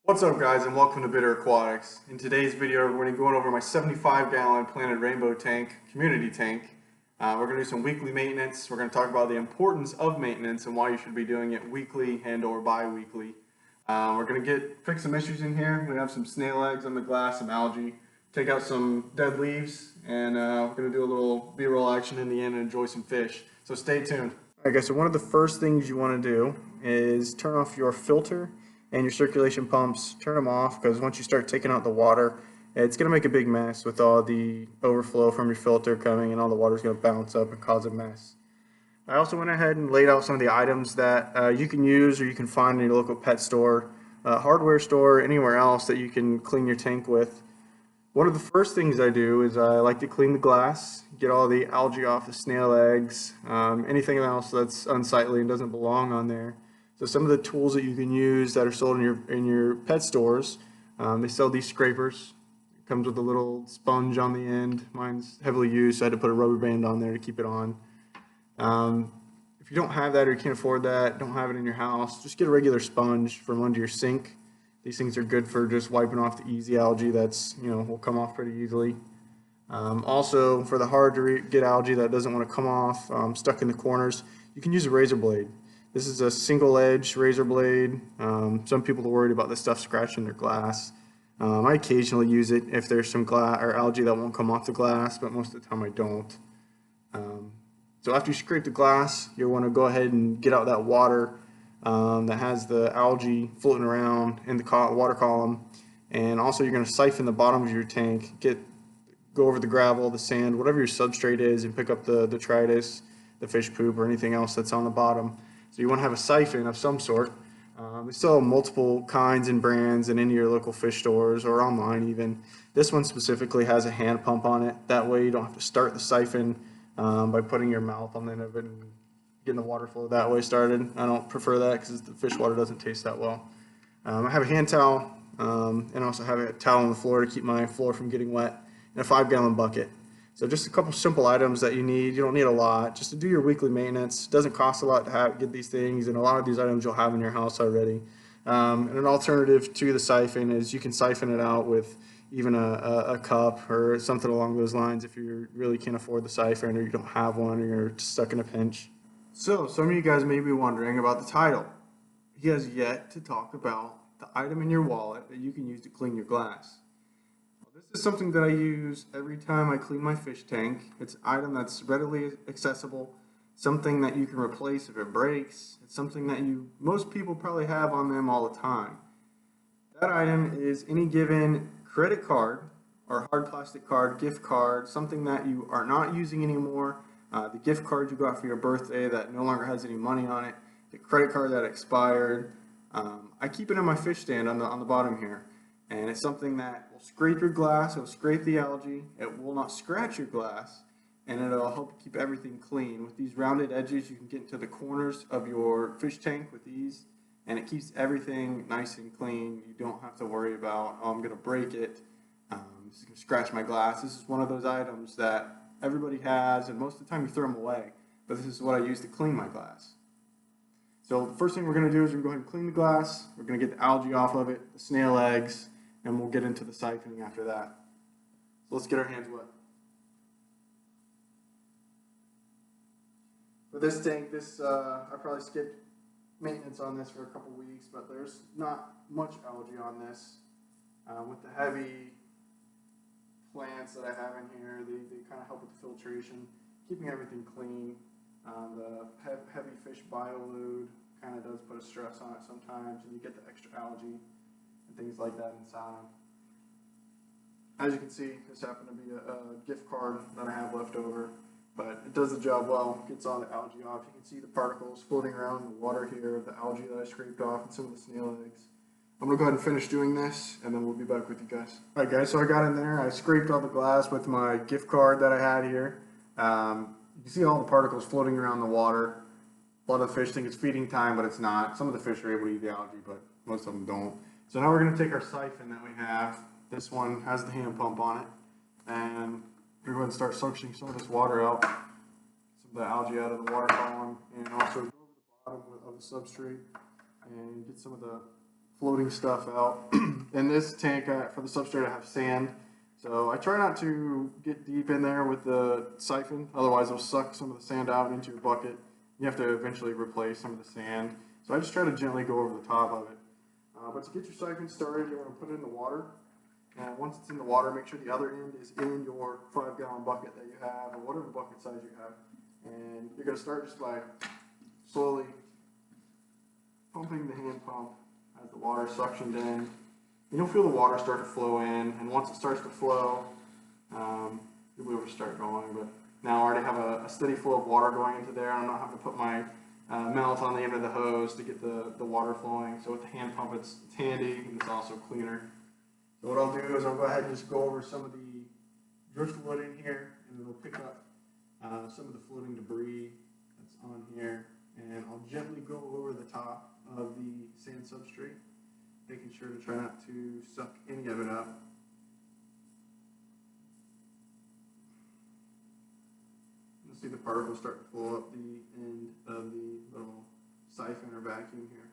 What's up guys, and welcome to Bitter Aquatics. In today's video we're going to be going over my 75-gallon planted rainbow tank, community tank. We're going to do some weekly maintenance. We're going to talk about the importance of maintenance and why you should be doing it weekly and or bi-weekly. We're going to fix some issues in here. We have some snail eggs on the glass, some algae, take out some dead leaves, and we're going to do a little B-roll action in the end and enjoy some fish. So stay tuned. Alright guys, so one of the first things you want to do is turn off your filter and your circulation pumps. Turn them off, because once you start taking out the water, it's going to make a big mess with all the overflow from your filter coming, and all the water is going to bounce up and cause a mess. I also went ahead and laid out some of the items that you can use or you can find in your local pet store, hardware store, anywhere else that you can clean your tank with. One of the first things I do is I like to clean the glass, get all the algae off the snail eggs, anything else that's unsightly and doesn't belong on there. So some of the tools that you can use that are sold in your pet stores, they sell these scrapers. It comes with a little sponge on the end. Mine's heavily used, so I had to put a rubber band on there to keep it on. If you don't have that or you can't afford that, don't have it in your house, just get a regular sponge from under your sink. These things are good for just wiping off the easy algae that's, will come off pretty easily. Also, for the hard to get algae that doesn't want to come off, stuck in the corners, you can use a razor blade. This is a single-edged razor blade. Some people are worried about this stuff scratching their glass. I occasionally use it if there's some glass or algae that won't come off the glass, but most of the time I don't. So after you scrape the glass, you'll want to go ahead and get out that water that has the algae floating around in the water column. And also you're going to siphon the bottom of your tank, go over the gravel, the sand, whatever your substrate is, and pick up the detritus, the fish poop, or anything else that's on the bottom. So you want to have a siphon of some sort. They sell multiple kinds and brands in any of your local fish stores or online even. This one specifically has a hand pump on it. That way you don't have to start the siphon by putting your mouth on the end of it and getting the water flow that way started. I don't prefer that because the fish water doesn't taste that well. I have a hand towel and also have a towel on the floor to keep my floor from getting wet, and a 5-gallon bucket. So just a couple simple items that you need. You don't need a lot. Just to do your weekly maintenance. It doesn't cost a lot to get these things, and a lot of these items you'll have in your house already. And an alternative to the siphon is you can siphon it out with even a cup or something along those lines if you really can't afford the siphon or you don't have one or you're stuck in a pinch. So some of you guys may be wondering about the title. He has yet to talk about the item in your wallet that you can use to clean your glass. This is something that I use every time I clean my fish tank. It's an item that's readily accessible, something that you can replace if it breaks. It's something that most people probably have on them all the time. That item is any given credit card or hard plastic card, gift card, something that you are not using anymore, the gift card you got for your birthday that no longer has any money on it, the credit card that expired. I keep it in my fish stand on the bottom here. And it's something that will scrape your glass, it will scrape the algae, it will not scratch your glass, and it'll help keep everything clean. With these rounded edges, you can get into the corners of your fish tank with these, and it keeps everything nice and clean. You don't have to worry about, oh, I'm going to break it, it's going to scratch my glass. This is one of those items that everybody has, and most of the time you throw them away, but this is what I use to clean my glass. So the first thing we're going to do is we're going to go ahead and clean the glass. We're going to get the algae off of it, the snail eggs, and we'll get into the siphoning after that. So let's get our hands wet. For this tank, I probably skipped maintenance on this for a couple weeks, but there's not much algae on this. With the heavy plants that I have in here, they kind of help with the filtration, keeping everything clean. The heavy fish bioload kind of does put a stress on it sometimes, and you get the extra algae and things like that inside. As you can see, this happened to be a gift card that I have left over, but it does the job well. It gets all the algae off. You can see the particles floating around in the water here of the algae that I scraped off and some of the snail eggs. I'm going to go ahead and finish doing this, and then we'll be back with you guys. Alright guys, so I got in there. I scraped all the glass with my gift card that I had here. You can see all the particles floating around the water. A lot of the fish think it's feeding time, but it's not. Some of the fish are able to eat the algae, but most of them don't. So now we're going to take our siphon that we have. This one has the hand pump on it. And we're going to start suctioning some of this water out, some of the algae out of the water column, and also go over the bottom of the substrate and get some of the floating stuff out. In this tank, for the substrate, I have sand. So I try not to get deep in there with the siphon, otherwise it'll suck some of the sand out into your bucket. You have to eventually replace some of the sand. So I just try to gently go over the top of it. But to get your siphon started, you want to put it in the water. And once it's in the water, make sure the other end is in your 5-gallon bucket that you have, or whatever bucket size you have. And you're going to start just by slowly pumping the hand pump as the water is suctioned in. You'll feel the water start to flow in, and once it starts to flow, you'll be able to start going. But now I already have a steady flow of water going into there. I'm not having to put my mallet on the end of the hose to get the water flowing. So with the hand pump, it's handy, and it's also cleaner. So what I'll do is I'll go ahead and just go over some of the driftwood in here, and it'll pick up some of the floating debris that's on here, and I'll gently go over the top of the sand substrate, making sure to try not to suck any of it up. You'll see the particles start to flow up the end of the little siphon or vacuum here.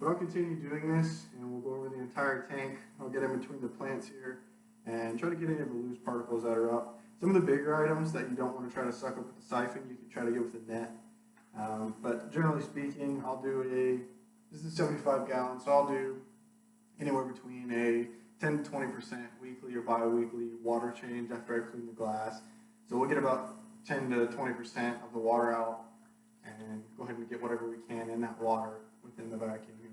But I'll continue doing this, and we'll go over the entire tank. I'll get in between the plants here and try to get any of the loose particles that are up. Some of the bigger items that you don't want to try to suck up with the siphon, you can try to get with the net. But generally speaking, I'll do this is 75 gallons, so I'll do anywhere between a 10 to 20% weekly or bi-weekly water change after I clean the glass. So we'll get about 10 to 20% of the water out and go ahead and get whatever we can in that water within the vacuum here.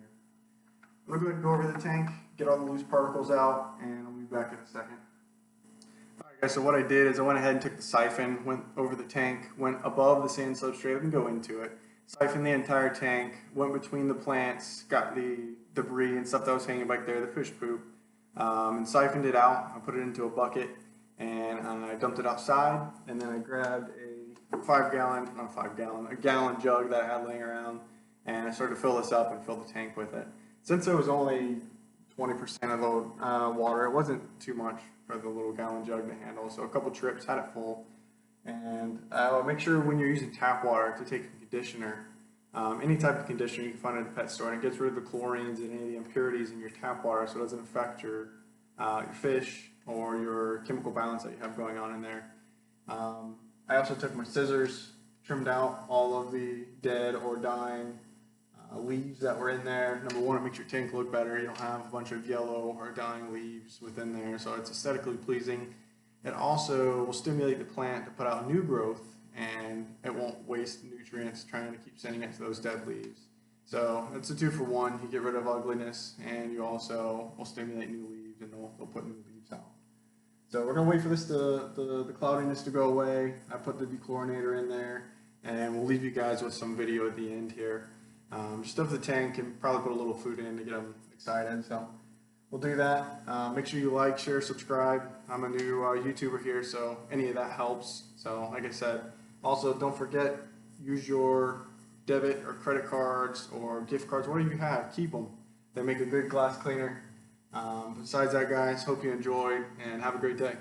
I'm going to go ahead and go over the tank, get all the loose particles out, and I'll be back in a second. Alright guys, so what I did is I went ahead and took the siphon, went over the tank, went above the sand substrate and go into it. Siphoned the entire tank, went between the plants, got the debris and stuff that was hanging back there, the fish poop, and siphoned it out. I put it into a bucket, and I dumped it outside, and then I grabbed a gallon jug that I had laying around, and I started to fill this up and fill the tank with it. Since it was only 20% of the water, it wasn't too much for the little gallon jug to handle, so a couple trips had it full. And make sure when you're using tap water to take a conditioner, any type of conditioner you can find at a pet store, and it gets rid of the chlorines and any of the impurities in your tap water so it doesn't affect your fish or your chemical balance that you have going on in there. I also took my scissors, trimmed out all of the dead or dying leaves that were in there. Number one, it makes your tank look better. You don't have a bunch of yellow or dying leaves within there, so it's aesthetically pleasing. It also will stimulate the plant to put out new growth, and it won't waste nutrients trying to keep sending it to those dead leaves. So it's a 2-for-1. You get rid of ugliness, and you also will stimulate new leaves, and they'll put new leaves out. So we're going to wait for this the cloudiness to go away. I put the dechlorinator in there, and we'll leave you guys with some video at the end here. Just of the tank, and probably put a little food in to get them excited. So we'll do that. Make sure you like, share, subscribe. I'm a new YouTuber here, so any of that helps. So like I said, also don't forget, use your debit or credit cards or gift cards, whatever you have, keep them. They make a good glass cleaner. Besides that, guys, hope you enjoyed and have a great day.